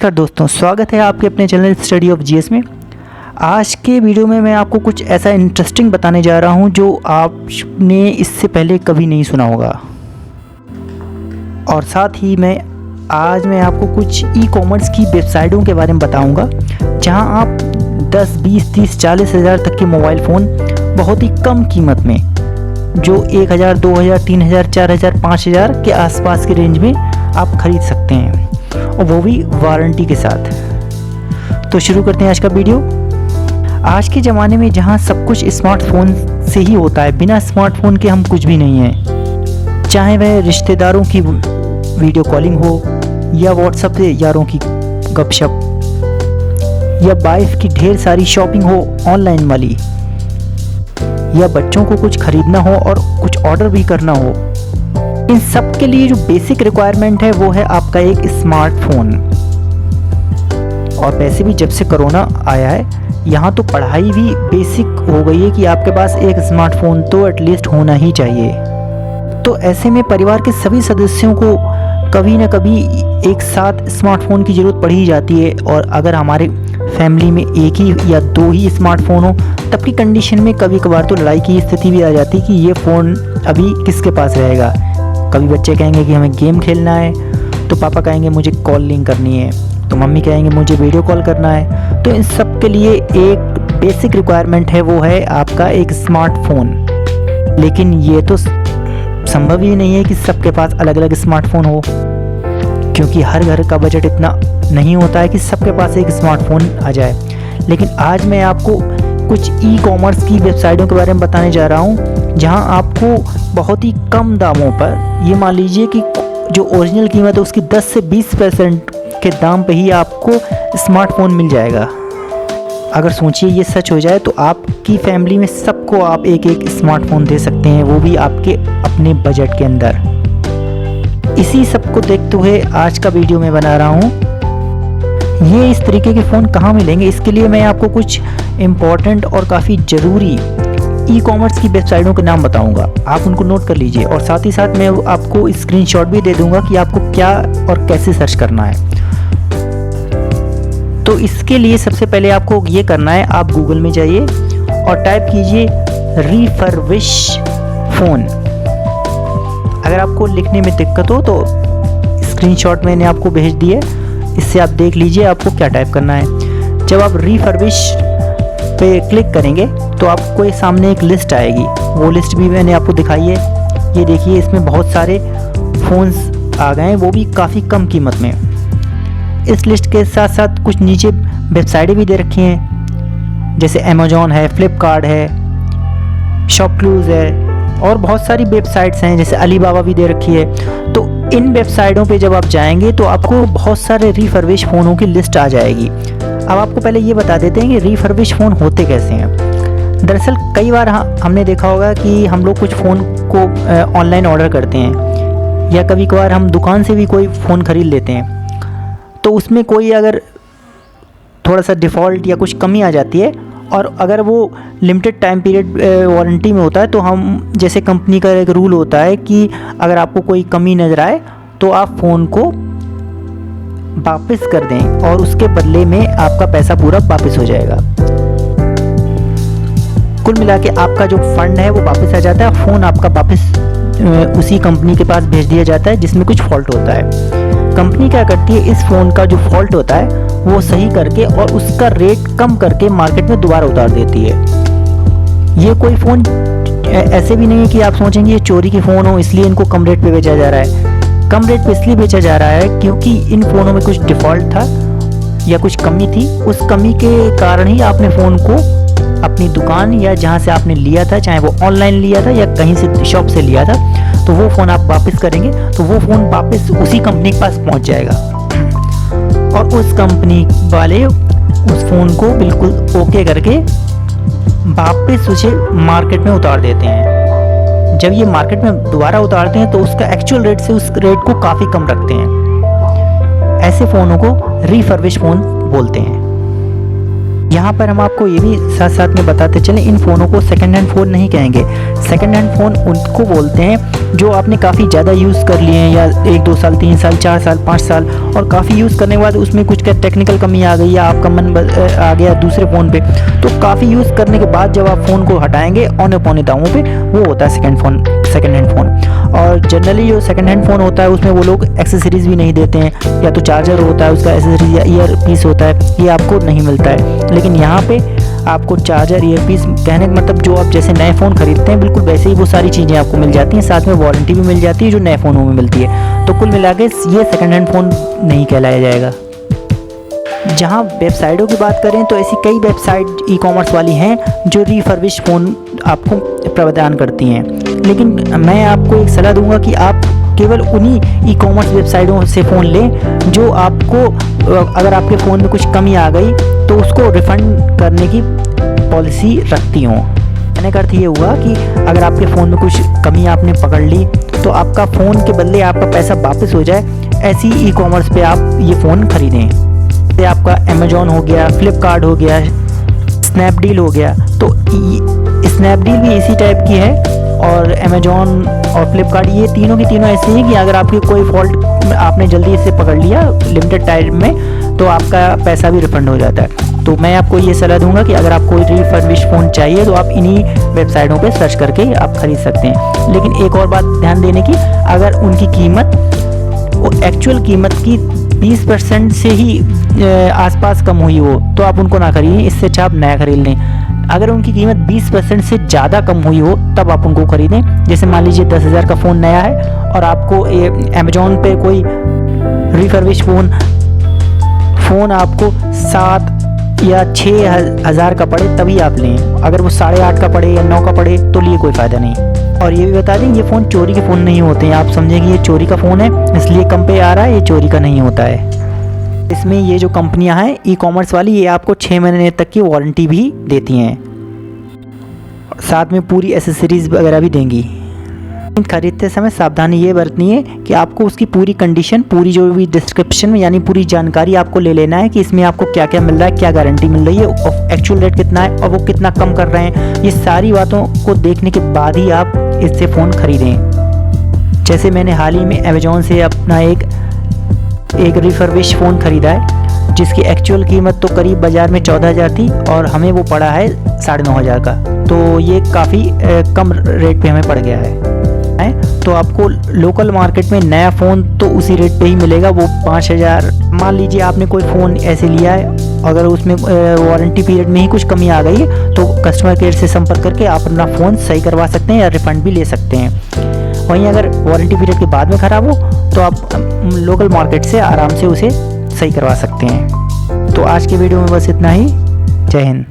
नमस्कार दोस्तों, स्वागत है आपके अपने चैनल स्टडी ऑफ जीएस में। आज के वीडियो में मैं आपको कुछ ऐसा इंटरेस्टिंग बताने जा रहा हूं जो आपने इससे पहले कभी नहीं सुना होगा। और साथ ही आज मैं आपको कुछ ई कॉमर्स की वेबसाइटों के बारे में बताऊंगा जहां आप 10, 20, 30, 40 हज़ार तक के मोबाइल फ़ोन बहुत ही कम कीमत में, जो 1000, 2000, 3000, 4000, 5000 के आसपास की रेंज में आप खरीद सकते हैं, और वो भी वारंटी के साथ। तो शुरू करते हैं आज का वीडियो। आज के ज़माने में जहां सब कुछ स्मार्टफोन से ही होता है, बिना स्मार्टफोन के हम कुछ भी नहीं हैं। चाहे वह रिश्तेदारों की वीडियो कॉलिंग हो, या व्हाट्सएप से यारों की गपशप, या वाइफ की ढेर सारी शॉपिंग हो ऑनलाइन वाली, या बच्चों को कुछ खरीदना हो और कुछ ऑर्डर भी करना हो, इन सब के लिए जो बेसिक रिक्वायरमेंट है वो है आपका एक स्मार्टफोन। और वैसे भी जब से कोरोना आया है, यहाँ तो पढ़ाई भी बेसिक हो गई है कि आपके पास एक स्मार्टफोन तो एटलीस्ट होना ही चाहिए। तो ऐसे में परिवार के सभी सदस्यों को कभी ना कभी एक साथ स्मार्टफोन की ज़रूरत पड़ ही जाती है। और अगर हमारे फैमिली में एक ही या दो ही स्मार्टफोन हो, तब की कंडीशन में कभी कभार तो लड़ाई की स्थिति भी आ जाती है कि ये फ़ोन अभी किसके पास रहेगा। कभी बच्चे कहेंगे कि हमें गेम खेलना है, तो पापा कहेंगे मुझे कॉलिंग करनी है, तो मम्मी कहेंगे मुझे वीडियो कॉल करना है। तो इन सब के लिए एक बेसिक रिक्वायरमेंट है, वो है आपका एक स्मार्टफोन। लेकिन ये तो संभव ही नहीं है कि सबके पास अलग अलग स्मार्टफोन हो, क्योंकि हर घर का बजट इतना नहीं होता है कि सबके पास एक स्मार्टफोन आ जाए। लेकिन आज मैं आपको कुछ ई कॉमर्स की वेबसाइटों के बारे में बताने जा रहा हूँ जहां आपको बहुत ही कम दामों पर, ये मान लीजिए कि जो ओरिजिनल कीमत है उसकी 10 से 20% के दाम पे ही आपको स्मार्टफोन मिल जाएगा। अगर सोचिए ये सच हो जाए तो आपकी फैमिली में सबको आप एक एक स्मार्टफोन दे सकते हैं, वो भी आपके अपने बजट के अंदर। इसी सब को देखते हुए आज का वीडियो मैं बना रहा हूँ। ये इस तरीके के फ़ोन कहाँ मिलेंगे, इसके लिए मैं आपको कुछ इम्पॉर्टेंट और काफ़ी ज़रूरी ई कॉमर्स की वेबसाइटों के नाम बताऊंगा। आप उनको नोट कर लीजिए, और साथ ही साथ मैं आपको स्क्रीनशॉट भी दे दूंगा कि आपको क्या और कैसे सर्च करना है। तो इसके लिए सबसे पहले आपको ये करना है, आप गूगल में जाइए और टाइप कीजिए रिफर्बिश फ़ोन। अगर आपको लिखने में दिक्कत हो तो स्क्रीनशॉट मैंने आपको भेज दिए, इससे आप देख लीजिए आपको क्या टाइप करना है। जब आप रिफर्बिश पे क्लिक करेंगे तो आपको ये सामने एक लिस्ट आएगी, वो लिस्ट भी मैंने आपको दिखाई है। ये देखिए, इसमें बहुत सारे फ़ोन्स आ गए हैं, वो भी काफ़ी कम कीमत में। इस लिस्ट के साथ साथ कुछ नीचे वेबसाइटें भी दे रखी हैं, जैसे अमेज़ॉन है, फ्लिपकार्ट है, शॉपक्लूज़ है, और बहुत सारी वेबसाइट्स हैं, जैसे अलीबाबा भी दे रखी है। तो इन वेबसाइटों पे जब आप जाएंगे तो आपको बहुत सारे रिफर्बिश फ़ोनों की लिस्ट आ जाएगी। अब आपको पहले ये बता देते हैं कि रिफर्बिश फ़ोन होते कैसे हैं। दरअसल कई बार हमने देखा होगा कि हम लोग कुछ फ़ोन को ऑनलाइन ऑर्डर करते हैं, या कभी कभार हम दुकान से भी कोई फ़ोन ख़रीद लेते हैं, तो उसमें कोई अगर थोड़ा सा डिफ़ॉल्ट या कुछ कमी आ जाती है, और अगर वो लिमिटेड टाइम पीरियड वारंटी में होता है, तो हम जैसे कंपनी का एक रूल होता है कि अगर आपको कोई कमी नज़र आए तो आप फ़ोन को वापस कर दें, और उसके बदले में आपका पैसा पूरा वापस हो जाएगा। कुल मिला के आपका जो फंड है वो वापस आ जाता है, फ़ोन आपका वापस उसी कंपनी के पास भेज दिया जाता है जिसमें कुछ फॉल्ट होता है। कंपनी क्या करती है, इस फ़ोन का जो फॉल्ट होता है वो सही करके और उसका रेट कम करके मार्केट में दोबारा उतार देती है। ये कोई फ़ोन ऐसे भी नहीं है कि आप सोचेंगे ये चोरी के फ़ोन हो इसलिए इनको कम रेट पे बेचा जा रहा है। कम रेट पे इसलिए बेचा जा रहा है क्योंकि इन फ़ोनों में कुछ डिफ़ॉल्ट था या कुछ कमी थी, उस कमी के कारण ही आपने फ़ोन को अपनी दुकान या जहाँ से आपने लिया था, चाहे वो ऑनलाइन लिया था या कहीं से शॉप से लिया था, तो वो फ़ोन आप वापस करेंगे तो वो फ़ोन वापस उसी कंपनी के पास पहुँच जाएगा, और उस कंपनी वाले उस फ़ोन को बिल्कुल ओके करके वापस उसे मार्केट में उतार देते हैं। जब ये मार्केट में दोबारा उतारते हैं तो उसका एक्चुअल रेट से उस रेट को काफ़ी कम रखते हैं। ऐसे फ़ोनों को रिफर्बिश फ़ोन बोलते हैं। यहाँ पर हम आपको ये भी साथ साथ में बताते चलें, इन फ़ोनों को सेकंड हैंड फ़ोन नहीं कहेंगे। सेकंड हैंड फ़ोन उनको बोलते हैं जो आपने काफ़ी ज़्यादा यूज़ कर लिए हैं, या 1 2 साल 3 साल 4 साल 5 साल, और काफ़ी यूज़ करने के बाद उसमें कुछ का टेक्निकल कमी आ गई या आपका मन आ गया दूसरे फ़ोन पे, तो काफ़ी यूज़ करने के बाद जब आप फ़ोन को हटाएंगे औने पौने दामों पे, वो होता है सेकंड हैंड फ़ोन। और जनरली जो सेकंड हैंड फ़ोन होता है उसमें वो लोग एक्सेसरीज़ भी नहीं देते हैं, या तो चार्जर होता है उसका एक्सेसरीज या ईयर पीस होता है, ये आपको नहीं मिलता है। लेकिन यहाँ पे आपको चार्जर, ईयर पीस, कहने का मतलब जो आप जैसे नए फ़ोन खरीदते हैं बिल्कुल वैसे ही वो सारी चीज़ें आपको मिल जाती हैं, साथ में वारंटी भी मिल जाती है जो नए फ़ोनों में मिलती है। तो कुल मिला के ये सेकंड हैंड फ़ोन नहीं कहलाया जाएगा। जहाँ वेबसाइटों की बात करें तो ऐसी कई वेबसाइट ई कॉमर्स वाली हैं जो रिफर्बिश फ़ोन आपको प्रदान करती हैं, लेकिन मैं आपको एक सलाह दूंगा कि आप केवल उन्हीं ई कॉमर्स वेबसाइटों से फ़ोन लें जो आपको, अगर आपके फ़ोन में कुछ कमी आ गई तो उसको रिफ़ंड करने की पॉलिसी रखती हों। कहने का अर्थ ये हुआ कि अगर आपके फ़ोन में कुछ कमी आपने पकड़ ली तो आपका फ़ोन के बदले आपका पैसा वापस हो जाए, ऐसी ई कॉमर्स पे आप ये फ़ोन ख़रीदें। जैसे आपका अमेज़ॉन हो गया, फ्लिपकार्ट हो गया, स्नैपडील हो गया, तो स्नैपडील भी इसी टाइप की है, और अमेज़ॉन और फ्लिपकार्ट ये तीनों की तीनों ऐसे हैं कि अगर आपकी कोई फॉल्ट आपने जल्दी से पकड़ लिया लिमिटेड टाइम में तो आपका पैसा भी रिफंड हो जाता है। तो मैं आपको ये सलाह दूंगा कि अगर आपको रिफर्बिश फ़ोन चाहिए तो आप इन्हीं वेबसाइटों पे सर्च करके आप ख़रीद सकते हैं। लेकिन एक और बात ध्यान देने की, अगर उनकी कीमत वो एक्चुअल कीमत की 20% से ही आसपास कम हुई हो तो आप उनको ना खरीदें, इससे अच्छा आप नया खरीद लें। अगर उनकी कीमत 20% से ज़्यादा कम हुई हो तब आप उनको ख़रीदें। जैसे मान लीजिए 10,000 का फ़ोन नया है और आपको अमेज़ॉन पे कोई रिफर्बिश फ़ोन आपको 7 या 6,000 का पड़े तभी आप लें। अगर वो 8.5 का पड़े या 9 का पड़े तो लिए कोई फ़ायदा नहीं। और ये भी बता दें, ये फ़ोन चोरी के फ़ोन नहीं होते हैं। आप समझें कि ये चोरी का फ़ोन है इसलिए कम पे आ रहा है, ये चोरी का नहीं होता है। इसमें ये जो कंपनियां हैं ई कॉमर्स वाली, ये आपको 6 महीने तक की वारंटी भी देती हैं, साथ में पूरी एसेसरीज़ वगैरह भी देंगी। खरीदते समय सावधानी ये बरतनी है कि आपको उसकी पूरी कंडीशन, पूरी जो भी डिस्क्रिप्शन यानी पूरी जानकारी आपको ले लेना है कि इसमें आपको क्या क्या मिल रहा है, क्या गारंटी मिल रही है, एक्चुअल रेट कितना है और वो कितना कम कर रहे हैं। ये सारी बातों को देखने के बाद ही आप इससे फ़ोन ख़रीदें। जैसे मैंने हाल ही में अमेज़ॉन से अपना एक रिफर्बिश फ़ोन ख़रीदा है जिसकी एक्चुअल कीमत तो करीब बाज़ार में 14,000 थी और हमें वो पड़ा है 9,500 का। तो ये काफ़ी कम रेट पे हमें पड़ गया है। तो आपको लोकल मार्केट में नया फ़ोन तो उसी रेट पे ही मिलेगा, वो 5,000। मान लीजिए आपने कोई फ़ोन ऐसे लिया है, अगर उसमें वारंटी पीरियड में ही कुछ कमी आ गई है तो कस्टमर केयर से संपर्क करके आप अपना फ़ोन सही करवा सकते हैं या रिफ़ंड भी ले सकते हैं। वहीं अगर वारंटी पीरियड के बाद में ख़राब हो तो आप लोकल मार्केट से आराम से उसे सही करवा सकते हैं। तो आज की वीडियो में बस इतना ही। जय हिंद।